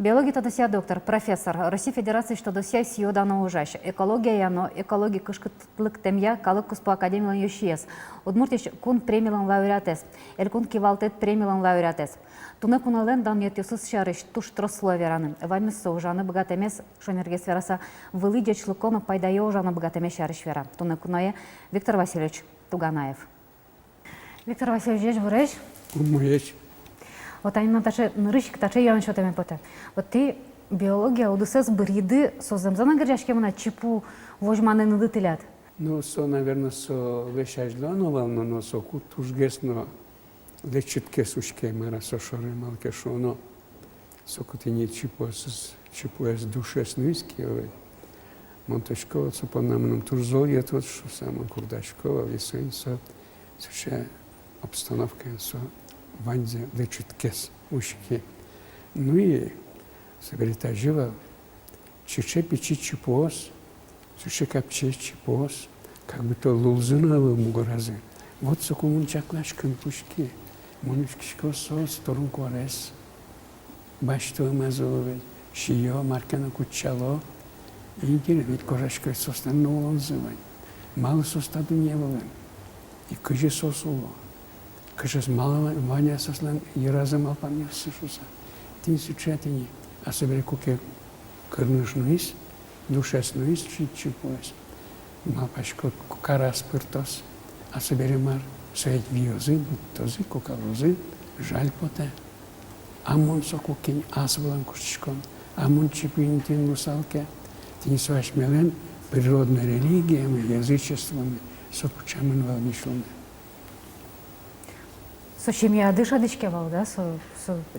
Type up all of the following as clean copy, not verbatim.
Биология тодосия доктор, профессор, Россия Федерации что досия сиодана ужащ. Экология яно, экология кышкытлык темья, калык куспу академиялан юшиес. Удмуртиш кун премиялан лауреатес. Элькун кивалтет премиялан лауреатес. Туны кунален дан етюсыз шарыш туш тросло вераны. Ваймес ужаны богатемес шонергес вераса вылыдеч лукона пайдае ужаны богатемес шарыш вера. Туны кунае Виктор Васильевич Туганаев. Виктор Васильевич Буреш. Умеешь. Вот они наташе нырыщик таше я ничего там пота. Вот ты биология удусес бриды соземзана горячки мана чипу вожманы надытылят. Ну, наверное, со вешажлано волно, но со кутужгесно лечитке сучке мара со шоры малке шоно. Со кутини чипуэс душес низки. Монташкова, со по нам турзолье тот, что сам курдашкова, висень со суше обстановка со ванзе лечиткес ушки. Ну и соберета жива чиче пичи чипуос, суше капче чипуос, как бы то лулзыновы мугоразы. Вот сокумун чаклашкан пушки, монушкишко со сторон корес, башто мазове, шиё маркана кучало, и ведь корашка состан лулзывай. Мало состаду не было, и кыже сосуло. Кажется, мало Ваня сослан и разом алпамир сушуса. Тин сучатини, а собери куке кырнышнуис, душеснуис чипуэс. Малпашко кукарас пыртос, а собери мар соедь виозы, този кукалозы, жаль поте. Амон сокукень асвалан кушчком, амон чипуинтин нусалке, тин суашмелен природной религиями, язычествами, сокучамен валмишлуме. Со чем я дышадычке вал, да, со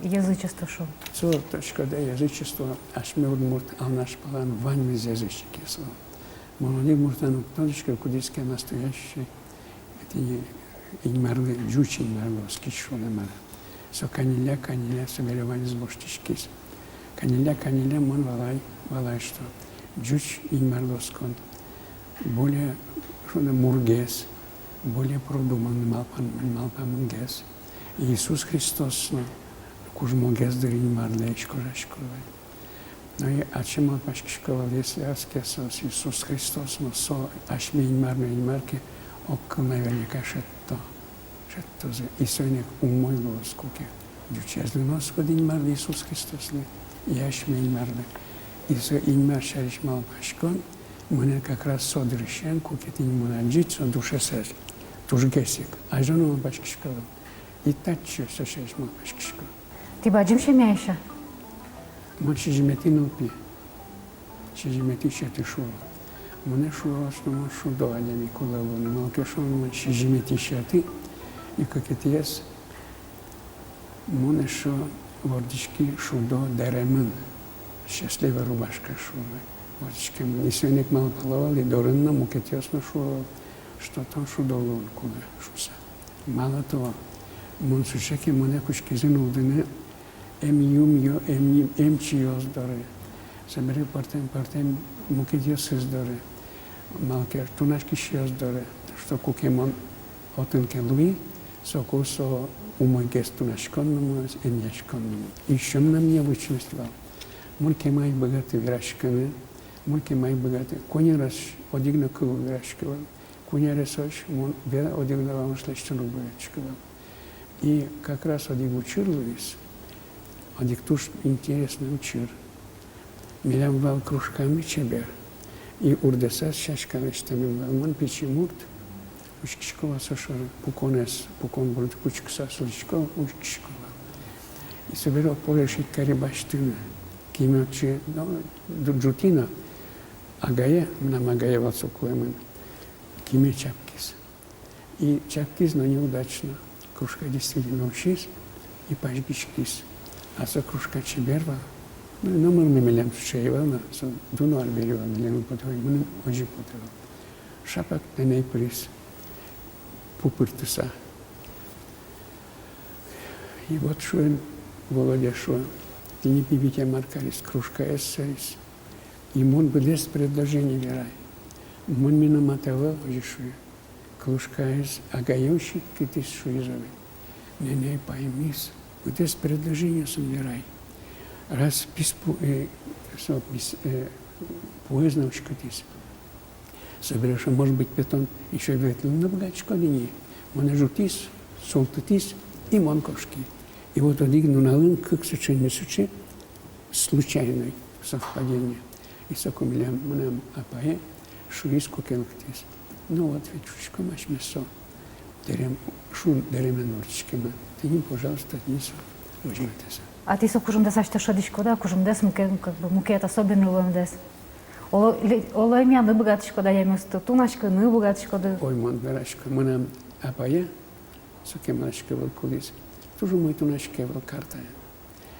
язычество шо. Со точка да язычество, аж мы удмурт, а наш план вань без язычники со. Молоди муртану точка кудиске настоящий, это и марлы джучи марло скишуна мара. Со каниля соберевание сбоштичкис. Каниля мон валай что. Джуч и марло скон. Более мургес, более продуманный малпан гес. Иисус Христос, кужмо гездерин марлеч курашкурой. Но и ачема пашкишкова, если аскесос Иисус Христос, но со ашмень марке, окко наверняка шетто за Исойник умой лоскуке. Дючезли нос годин марли Иисус Христос ли, и ашмень марле. Исо инмар шариш мал пашкон, мне как раз содрищен, кукетин мунаджит, со душе сез. Туж гесик, а жену пашкишкова. И тачу сошешь мал пашкишко. Ты баджим шемяйша? Мон шижимети нопи. Шижимети шети шуо. Моне шуо, что мон шудо, а не ми кулаву. Не мал кешон мон шижимети шети. И как это есть, моне шо вордички шудо деремен. Счастливая рубашка шуо. Вордички мон. И сегодня мал половали дорынна, мукетесно шуо, что там шудо лон куда шуса. Мало того, мон сушеки моне кушкизин улдыны ем чиоз доре. Собери партем мукидиос доре. Малкер тунашки шиоз доре. Что кукемон отенке луи, соку со умой гест тунашконному, эмьяшконному. Еще нам необычность вал. Мульки май богатый вирашканы, мульки май богатый. Коня раз одигна кылу вирашкывал. Коня раз мон вера одигна вам шлещену вирашкывал. И как раз один учир Луис, один туш интересный учир. Милям вал кружками чебер. И урдеса с шашками штамим вал. Мон пичи мурт, учкишкова сошар, пукон будет кучкса суличкова, учкишкова. И соберу порешить карибаштына. Кимячи, джутина, агая, нам агая валсукуемен. Киме чапкис. И чапкис, но неудачно. Кружка действительно учись и пажгичкис. А со кружка чеберва, ну мы мелем шеева, со дуну арберева мелем потом, мы очень потом. Шапок на ней приз, пупыртуса. И вот что Володя шо, ты не пибите маркарис, кружка эссерис. И мон без предложений верай. Мон мина матава вожишуя. Кружка из агающих китис шуизовый. Не поймис, вот это предложение собирай. Раз поездновочка тис. Соберешь, может быть, питон еще говорит, ну, богачко линии. Мон жутис, солтатис и монкошки. И вот один налын, как сочинение сучи, случайное совпадение. И сокомилям мнем апае, шуиску келктис. Ну вот, ведь чучко маш мясо. Дерем норчиками. Ты ним, пожалуйста, отнесу. Возьметесь. А ти со кужумдес аште шадишко, да, кужумдес мукет особенно луемдес. Олаймя не богатишко да яместо, туначка не богатишко да. Ой, мон верашка, мнем апае, сокемашка велкулис. Тоже мой туначка вел карта.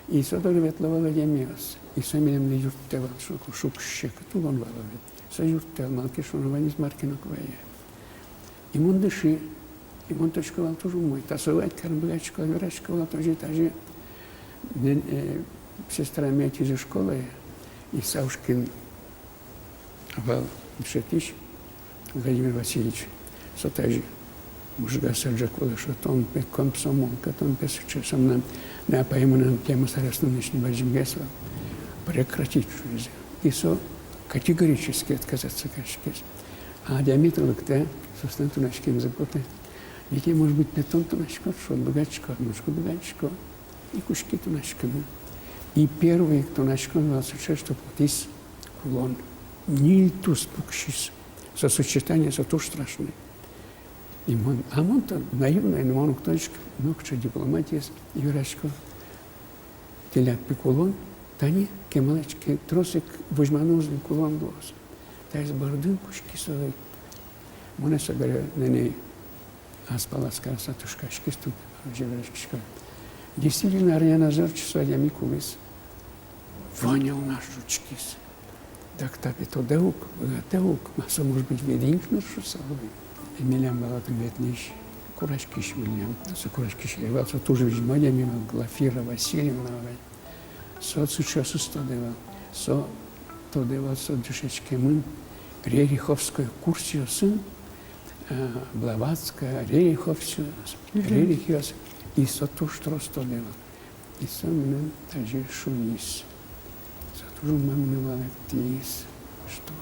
И содор ветловала ямес. И самим не юртел, шук щека, тулон валовит. Со юртел, малки шунованис маркиноковая. И мон дыши, и мон точка вал тоже мой. Тасовать карбогачка, верашка вал тоже даже. Сестра мять из школы, и Саушкин вал Шетич, Владимир Васильевич, сотажи, мужга саджакула, что он пек комсомол, который песоче со мной, на пойманном тему сарасну ночный баджимгесва, прекратить жизнь. И со категорически отказаться кашкес. А диаметр да, собственно, тунашкин запоты. Детей может быть 5 тунашков, что богачко, однушку богачко. И кушки тунашками. И первый, кто начал что платить кулон. Не туз пукшис. Со сочетания, со то страшное. И мон, а мон-то наивный, но мон кточка, ну, что дипломатия, и верачка, телят пикулон, тани, кемалечки, тросик, возьманозный кулон глаз. Та из бордын кушки совой. Моне собере на ней, а спала сказа, тушкашки ступ, живерачки. Действительно, Арьян Азар часу Микулис. Ваня у нас жучкис. Так так это деук, масса может быть вединг на шусалой. Эмилям была там ветнищ, курачкиш Вильям, со курачкиш явался тоже визмадя мимо Глафира Васильевна. Со сейчас устодевал, со то девал со душечки мы, Рериховскую курсию сын, Блаватская, Рериховскую, Рерихиос. И со то, что столева. И со мной также шуис. За то, что мы валектис, что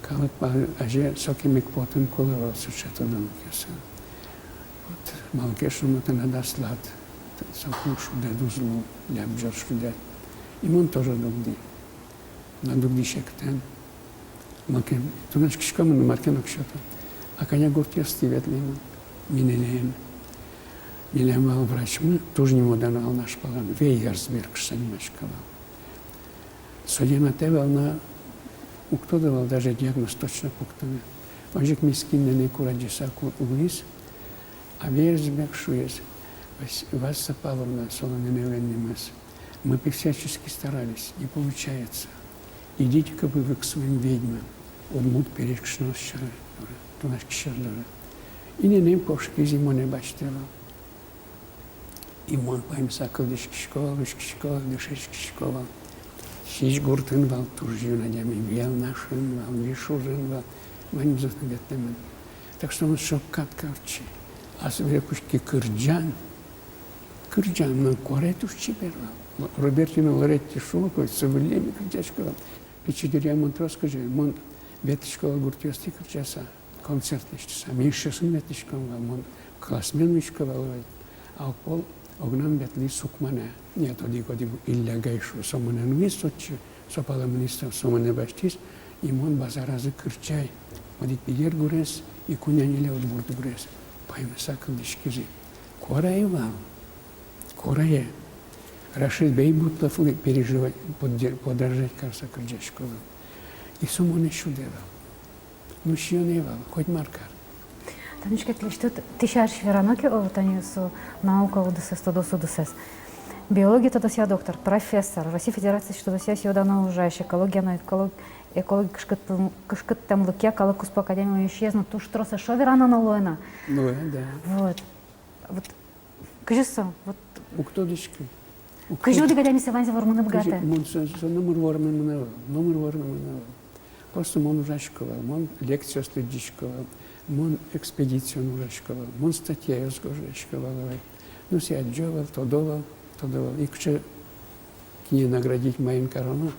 как аже сокими потом коловал сучето наукеса. Вот малкешу мы то надо слад, сокушу деду злу, лябджор шудет. И он тоже дугди. На дугди шектен. Малке, то наш кишкам на маркенок что-то. А коня гуртес тиветлин, минелен. Милямал врач, мы тоже не модернал наш план. Вейерсберг, что немножко. Судья тевел на кто давал даже диагноз точно пуктами. Он же мискин на некура десаку вниз, а Вейерсберг шуез. Вас Павловна солоненевленный мас. Мы всячески старались, не получается. Идите-ка вы к своим ведьмам. Удмут перекшнос щара, то наш кишардора. И не пошки зимой не бачтевал. И мон поймса кылдышки школа, дышечки школа. Шиш гуртын вал, туржью надями, вел нашин вал, вишужин вал, ваним затнагатнемен. Так что он шоккат карчи. А свекушки кырджан, на коретуш чипервал. Робертино Лоретти шулкой, совылеми кырджашкова. Печидеря монтроско же, мон веточкова гуртёсти кырджаса, концертничтеса. Меньшесын веточкова, мон классмен вишкова, а пол огнам ветли сукмане. Нет, одиго илля гайшу, сомане нуисочи, сопала министр, сомане баштис, и мон базаразы кырчай. Одик пидер гурес, и куняниле от бурду гурес. Поймеса кылдышкизи. Кораевал. Корае. Рашид Бей будто переживать, подражать Карса Кырджашкова. И сумоне шудевал. Ну, шионевал, хоть маркар. Танечка, что ты сейчас вераноки о танюсу наука удесес, то досу удесес. Биология то дося доктор, профессор, Россия Федерация, что дося сьюдана ужаще, экология, но экология кышкат там луке, калакус по академию исчезну, ту штроса, шо верана на луэна. Ну, да. Вот. Кажется, вот. У кто дочка? Кажу, ты когда мисс Иванзе ворманы богатая. Мон номер ворманы. Просто мон ужашковал, мон лекцию следичковал, мон экспедицию ужашковал, мон статья ужашковал. Ну, си отжевал, то довал. И кче не наградить моим корону.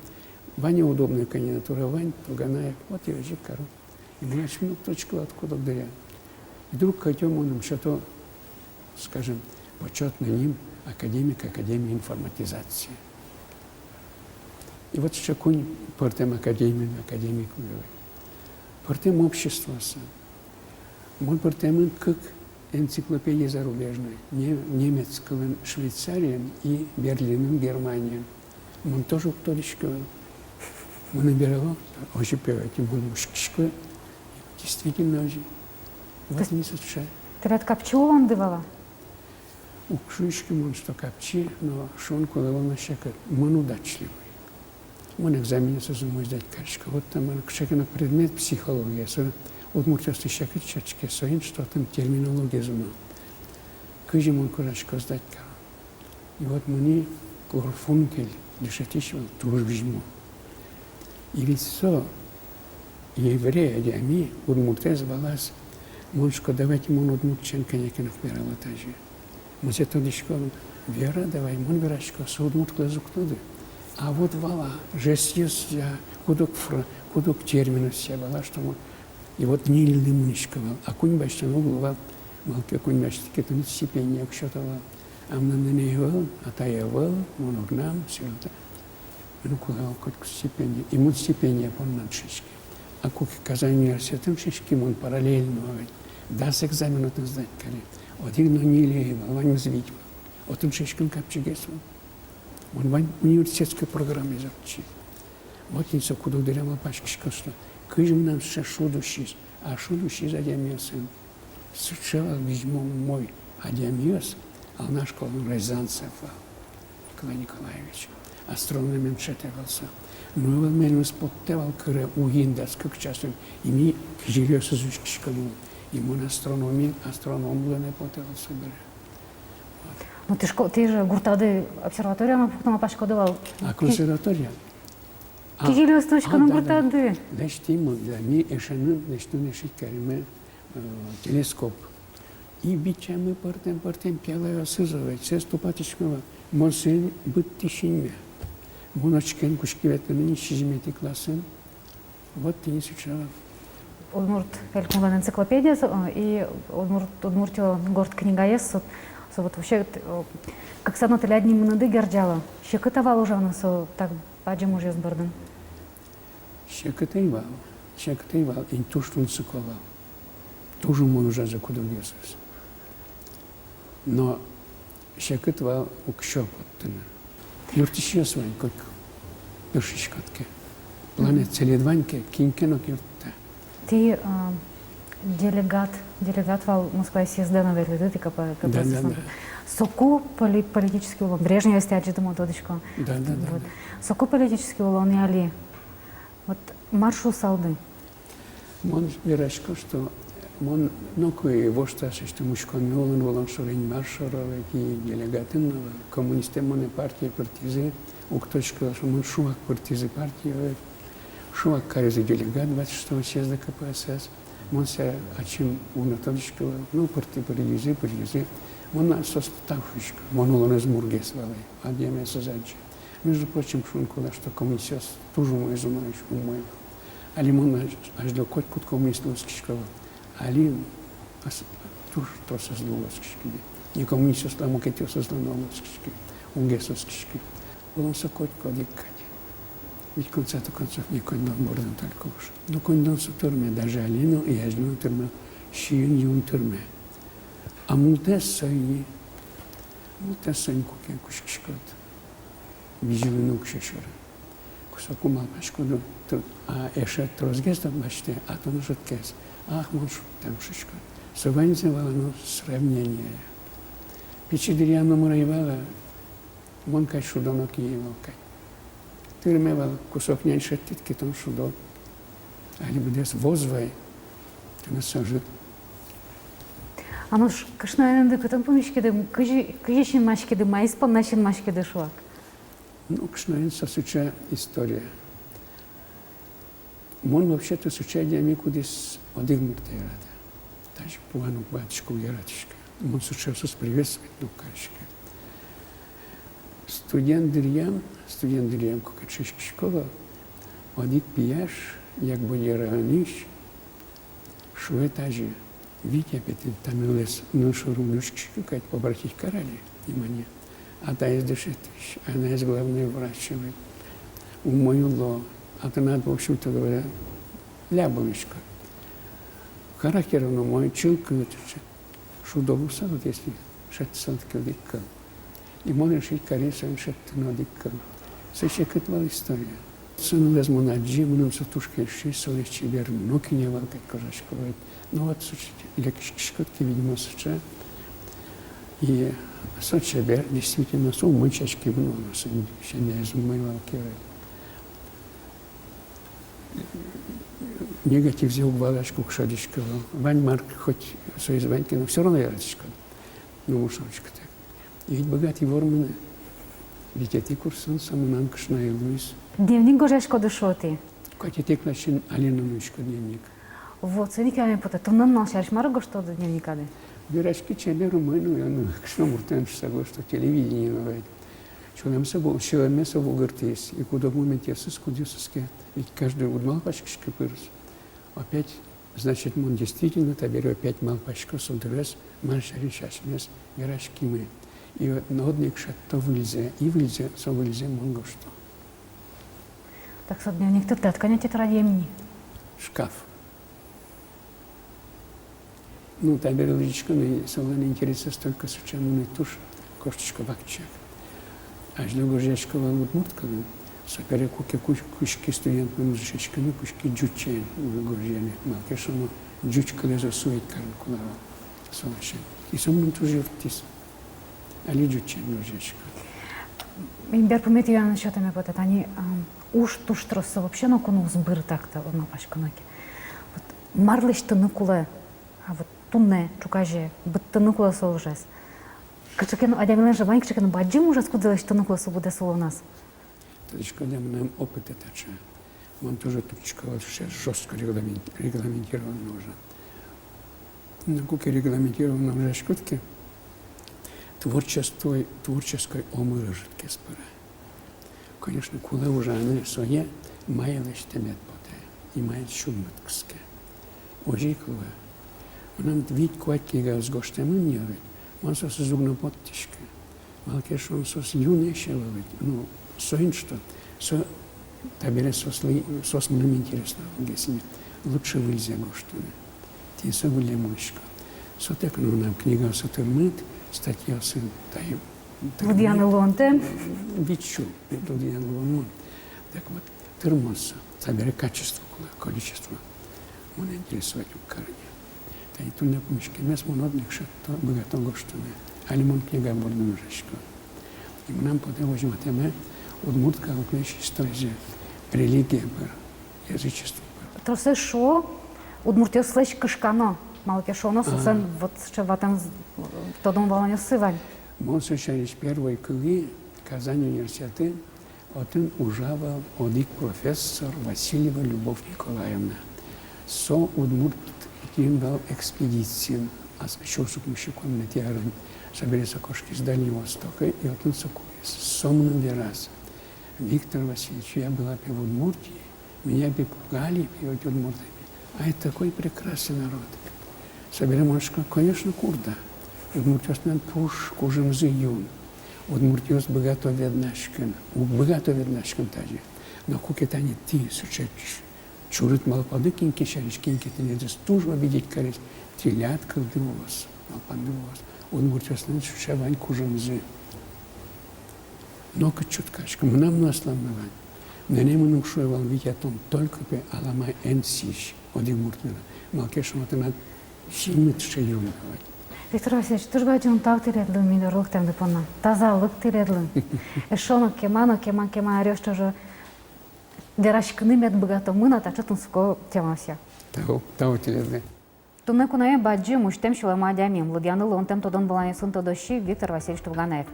Ваня удобная кандидатура, Вань, Туганаев, вот я же корон. И мы начнем точку откуда дыря. И вдруг хотим он что-то, скажем, почетный ним академик Академии информатизации. И вот еще кунь портем академик Левой. Портем общества. Мы портем как энциклопедия зарубежной, немецкого Швейцарией и Берлином, Германией. Мы тоже точку. Мы набирали, очень певайте, мы мушкишко, действительно очень. Вот не сочай. Ты от капчулан дывала? Укшишки мы что капчи, но шонку дала на щекот. Мы удачливый. Мы на экзамене созумой сдать качка. Вот там на предмет психология. Вот мы часто щекот чачки, соин что там терминология зума. Каждый мы курачка сдать кара. И вот мне Горфункель, дешатищевал, тоже вжму. И ведь все евреи, диами, удмурте звалась, моншко, давайте мон удмуртченка некинов перелатажи. Мы за то дишко, вера, давай, мон верачко, судмурт глазук туды. А вот вала, жесть есть, кудок терминус все вала, что мы, и вот не лимничковал, а кунь бачтан угловал, малке кунь бачтан, то не степень, як что-то вал. А мне не вал, а та я вал, моногнам, все это. Ну, куда хоть стипендию. Ему стипендия по шишки. А как Казань университетом шишки, он параллельно, даст экзамен, он сдать коли. Вот их не леевал, вань звить. Вот он шишкам капчигесал. Он вань университетской программе завчил. Вот не со куда ударяла пачкишка, что кажем нам все шудущий, а шудущий за диамиосом. Сучала визьму мой, а диамиос, а наш колон Рязанцев, Николай Николаевич. Астрономем шатевался. Но он меня споттевал, когда угиндас, как часто, и мне жилёс изучки шкалу. Ему на астрономии, астроном был не потевал собере. Ну ты же гуртады обсерватория на пунктом пашкодывал. А консерватория? Ки жилёс точка на гуртады? Дашь ему, да, мне эшену, дашь не шикарим телескоп. И бичами портем пелая сызывать, все ступатичного, мон быть тишине. Моночкен кушкиветлерinin шизмети классын. Вот ты не сучала. Удмурт элькунлан энциклопедия и Удмуртио город книгаес. Вот вообще как сано тели одним мнады герджала. Щекотовал уже она со так баджем уже сборден. Щекотовал, и туштун суковал. Тоже мон уже закудовгесус. Но щекотовал укшопоттена. Юртишия свой, как першичкотки. Планет целедваньки, кинкенок юрта. Ты делегат вал Москва съезда на верли, ты капа. Да. Соку политический улон. Брежнев стяджи тому тодочко. Да. Соку политический улон яли. Вот маршу салды. Мон верашко, что мон нокой вошташе, что мушкон милон волон шорень маршорове и делегатын коммунисты моне партии партизы, укточка, что мон шувак партизы партии, шувак карезы делегат 26-го съезда КПСС, мон се очим унатодочка, ну партизы, мон составщик, мон волон из Мургесвалы, адьяме созаджи. Между прочим, шункуда, что коммунисты тоже мой зумаешь, умой. Али мон аж до котку коммунистовский школа. Али туш то создал скишки. Не коммунистов там укетил создал скишки. Унгесовскишки. Он сокот кодикать. Ведь концов не кондон борден только уж. Но кондон в турме даже алину и ажлину турме шиюн юн турме. А мултес сойни кукен кушкишкот. Виживину кшешора. Кусаку малпашкоду. А эшет трозгестов бачте, а то нажет кес. Ах, монш, там шишка. Суванцевала, ну, сравнение. Пичидирьяну мураевала, монкай шудонок евалкай. Тырмевал кусок няньшеттитки, там шудок. А либо дес возвай, ты нас сажет. А ну ж, кашна энды кытын помешкеды, кыжешин машкеды, майспан нашин машкеды шуак. Ну, кашна сосуча история. Мон вообще-то сучая микудис один муртеирада. Даже пуану батюшку яратишка. Мон сучасус приветствовать, ну, кашка. Студент дир'ям, кукачишки школа, одик пияш, як буде раніш, шветажі. Витя петель там лес, ну шуру нушки шукать, побратить корали, и мне. А та из дышитыш, она из главной врачевой. У мою ло, а то надо, в общем-то говоря, лябовичка. Характерно мой чилку ютыча. Шудову салат, если шат салатки диккал. И можешь и корейцам шаттыно диккал. Сычекатвал история. Сын возьму на джимном сатушке шисал и чебер, но киневал, как кожачка говорит. Ну вот, для кишкотки, видимо, сыча. И сочебер, действительно, су мычачки много, сын щемя изумывал киры. Негатив взял балачку к шадичку. Вань Марк хоть свои звонки, но все равно я радичка. Ну, мушочка так. И ведь богатый ворманы. Ведь эти курсон самонанкшна и Луис. Дневник Гожешко душоти. Катя тек начин Алина Нучка дневник. Вот, сыник я не путаю. Ты нам нашаришь Марго что до дневника? Бирачки чеберу мы, ну, я, ну, что муртен, что телевидение наводит. Что нам собой, что нам собой гортес. И куда в моменте скудюсовские. Ведь каждый удмал пачкашка пырс. Опять, значит, он действительно таберу опять мал пачка судрес, маршари шашмес, бирачки мы. И вот нодник шатто вылезе, и вылезе, со вылезе монго что. Так что дневник ты тканя тетрадемни. Шкаф. Ну, табер личка, но солоно интересно столько сучаный туш, кошточка бакчак. Аж до гожечкова удмуртка, сапере кучки студентам жечками, кучки джучей гожели. Малкешоно джучка лезо сует карнкулава, солошен. И сам тоже втис. Али джучей гожечка. Бер помнит я насчет ими вот это, они уж туш тросса вообще на кону сбыр так-то, одна пачка ноги. Вот марлиш тыныкулы, а вот тунне чукаже, быт тыныкулы солжес. Качакен адямилен жавань, качакен баджим уже скудзелась тыныкулы субуде соло у нас. Точка, да, мы нам опыт это че. Он тоже точка вообще жестко регламентирован уже. На куке регламентировано уже шкутки. Творческой омырыжитки спора. Конечно, куда уже они своє має лише темет поте, і має шумиткске. Ожикло. Нам дві квартири з гоштами нєвить, он сос зубно подтишки. Малкеш он сос юне шеловить, ну, соинšto, табере сос мне интересно, гесми, лучше выльзе гоштами. Ти со выле мышка. Сотек, ну, нам книга сотырмыт, статья сын, тай. Вудьяны лонте. Бичу, это Вудьяны лонте. Так вот, термоса, табере качество, количество. Он интересует у корня. Та и тут на помешке mes monodnik šito bogato goštone, ali mon knjiga bodno žeško. I nam podevojimo teme od murtka od meši stoje религия бар, язычество бар. Тросе шо, удмуртio слеч кышкано, малкешоно, сусен вот ще ватен тодом воланя сывань. Мон сочарич первой кылы Казань университеты, отын ужава одик профессор Васильева Любовь Николаевна. Со удмурт дал экспедициям, а еще сукмущиком на теарен, соберется кошки с Дальнего Востока, и вот он сокует. Сомным вераз. Виктор Васильевич, я была в Удмуртии, меня пугали пьют Удмуртами. А это такой прекрасный народ. Соберем мошка, конечно, курда. Удмуртиос над пуш, кужим зиюн. Удмуртиос богато веднашкен. Богато веднашкен таджи. Но кукетани ти сучечиш. Чурит малпадыкинки, шаричкинки, ты не застужно видеть корец. Телятка вдвоз, малпандвоз. Удмуртиос над шавань кужим зи. Но чуткачка, мнам наславновать. На неманом шуевал ведь о том только бы аламай энсиш, один муртмена. Малкешем это над симит шеюмовать. Виктор Васильевич, ты же бачил так тиредлин, минорлык там депона. Тазалык тиредлин. Эшоно кемано, кема орёшь тоже. Дерашкны мед богато мына, так что там ско тема вся. Того тиредлин. Тунне кунае баджи муштем шилама адямим, лудяны лонтем тодон балане сын тодощи Виктор Васильевич Туганаев.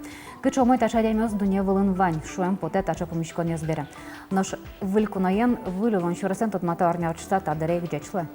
Кычо мой таша адямёс дуне вылын вань, шуем поте тача помешкон езбере. Нож выль кунаен вылюлон шуресен тот мата арня отчета та дерек джечле.